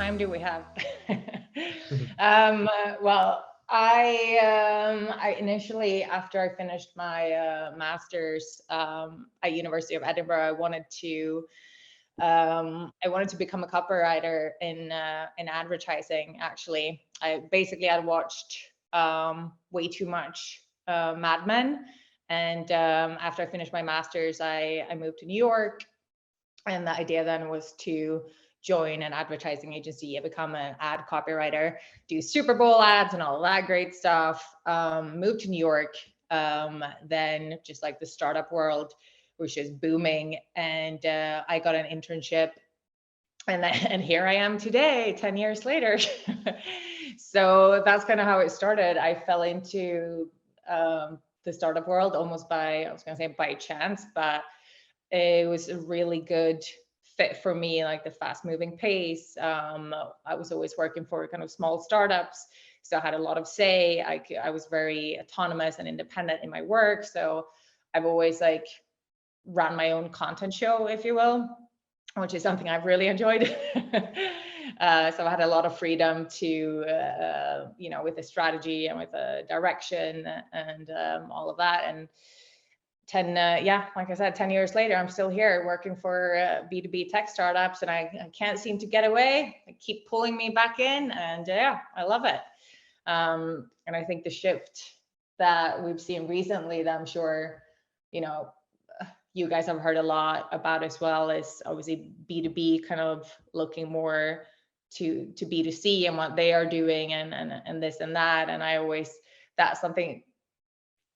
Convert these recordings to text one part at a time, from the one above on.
time do we have? Mhm. Well, I initially, after I finished my master's at University of Edinburgh, I wanted to become a copywriter in advertising. Actually, I basically had watched way too much Mad Men, and after I finished my master's, I moved to New York, and the idea then was to join an advertising agency and become an ad copywriter, do Super Bowl ads and all that great stuff. Moved to New York, then just like the startup world was just booming, and I got an internship, and here I am today, 10 years later. So that's kind of how it started. I fell into the startup world almost by, I was going to say by chance, but it was a really good fit for me, like the fast moving pace. I was always working for kind of small startups, so I had a lot of say. I was very autonomous and independent in my work. So I've always like run my own content show, if you will, which is something I've really enjoyed. So I had a lot of freedom to, with the strategy and with the direction and all of that. And 10, like I said, 10 years later, I'm still here working for B2B tech startups, and I can't seem to get away. They keep pulling me back in, and I love it. And I think the shift that we've seen recently, that I'm sure, you know, you guys have heard a lot about as well, is obviously B2B kind of looking more to B2C and what they are doing and this and that. And I always, that's something,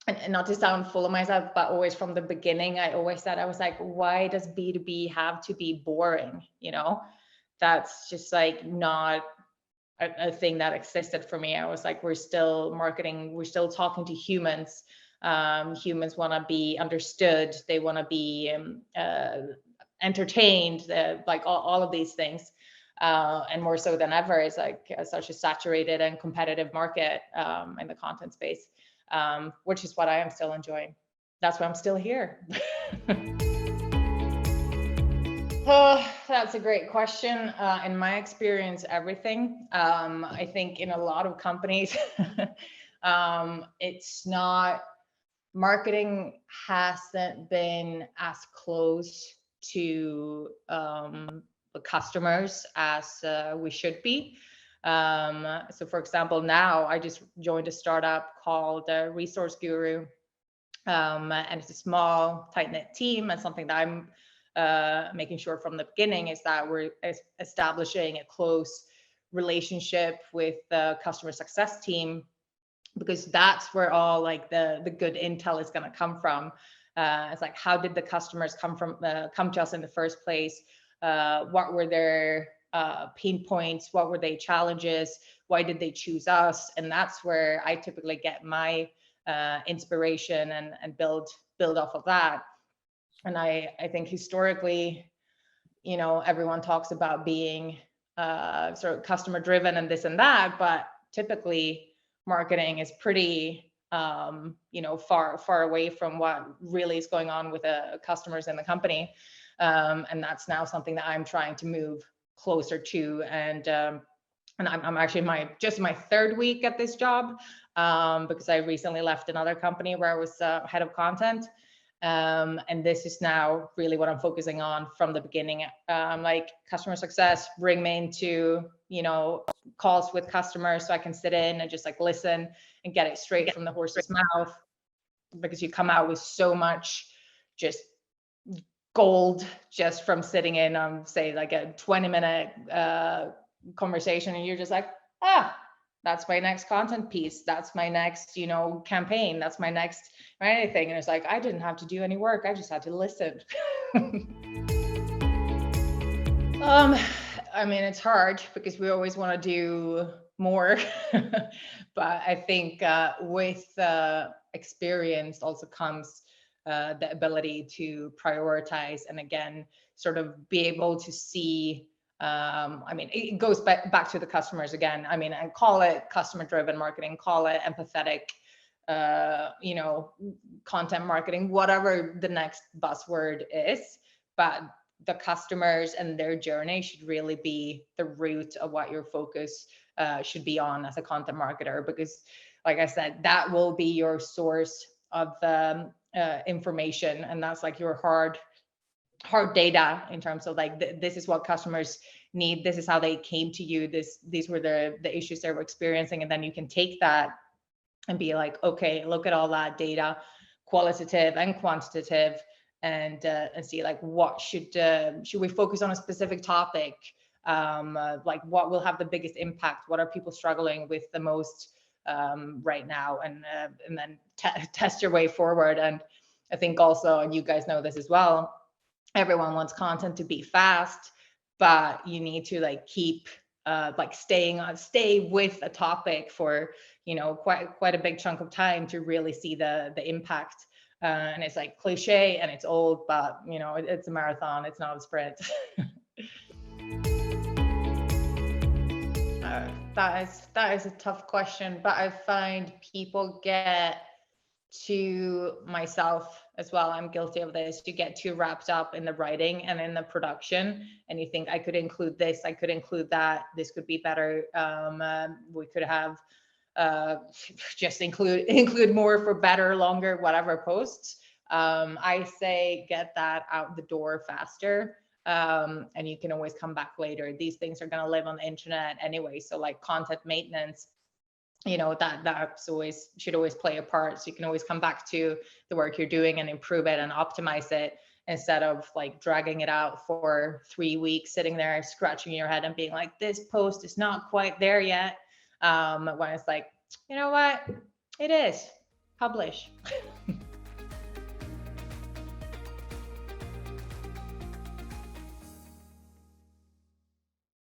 and not to sound full of myself, but always from the beginning, I always said, I was like, why does B2B have to be boring? That's just like not a thing that existed for me. I was like, we're still marketing, we're still talking to humans. Humans want to be understood. They want to be entertained, like all of these things. And more so than ever, is like such a saturated and competitive market in the content space, which is what I am still enjoying. That's why I'm still here. Oh, that's a great question. In my experience, everything. I think in a lot of companies, it's not, marketing hasn't been as close to the customers as we should be. So for example, now I just joined a startup called Resource Guru. And it's a small, tight-knit team, and something that I'm making sure from the beginning is that we're establishing a close relationship with the customer success team, because that's where all like the good intel is going to come from. It's like, how did the customers come to us in the first place? What were their pain points? What were their challenges? Why did they choose us? And that's where I typically get my inspiration and build off of that. And I think historically, everyone talks about being sort of customer driven and this and that, but typically marketing is pretty far away from what really is going on with the customers in the company. And that's now something that I'm trying to move closer to. And I'm actually my third week at this job, because I recently left another company where I was head of content. And this is now really what I'm focusing on from the beginning, like customer success, bring me into, calls with customers so I can sit in and just like listen and get it straight from the horse's mouth, because you come out with so much just gold just from sitting in on, say, like a 20-minute conversation, and you're just like, that's my next content piece, that's my next campaign, that's my next anything. And it's like, I didn't have to do any work, I just had to listen. I mean, it's hard because we always want to do more. But I think with experience also comes the ability to prioritize, and again, sort of be able to see, I mean, it goes back to the customers again. I mean, and call it customer driven marketing, call it empathetic, content marketing, whatever the next buzzword is. But the customers and their journey should really be the root of what your focus should be on as a content marketer, because like I said, that will be your source of information, and that's like your hard data in terms of like this is what customers need, this is how they came to you, these were the issues they were experiencing, and then you can take that and be like, okay, look at all that data, qualitative and quantitative, and see like what should we focus on a specific topic, like what will have the biggest impact, what are people struggling with the most right now, and then test your way forward. And I think also, and you guys know this as well, everyone wants content to be fast, but you need to like keep like stay with a topic for quite a big chunk of time to really see the impact. And it's like cliche and it's old, but it's a marathon, it's not a sprint. That is a tough question, but I find people get to, myself as well, I'm guilty of this, you get too wrapped up in the writing and in the production, and you think I could include this, I could include that, this could be better, we could have just include more for better, longer, whatever posts. I say get that out the door faster, and you can always come back later. These things are going to live on the internet anyway, so like content maintenance, that's always should always play a part, so you can always come back to the work you're doing and improve it and optimize it, instead of like dragging it out for 3 weeks, sitting there scratching your head and being like, this post is not quite there yet, when it's like, you know what, it is, publish.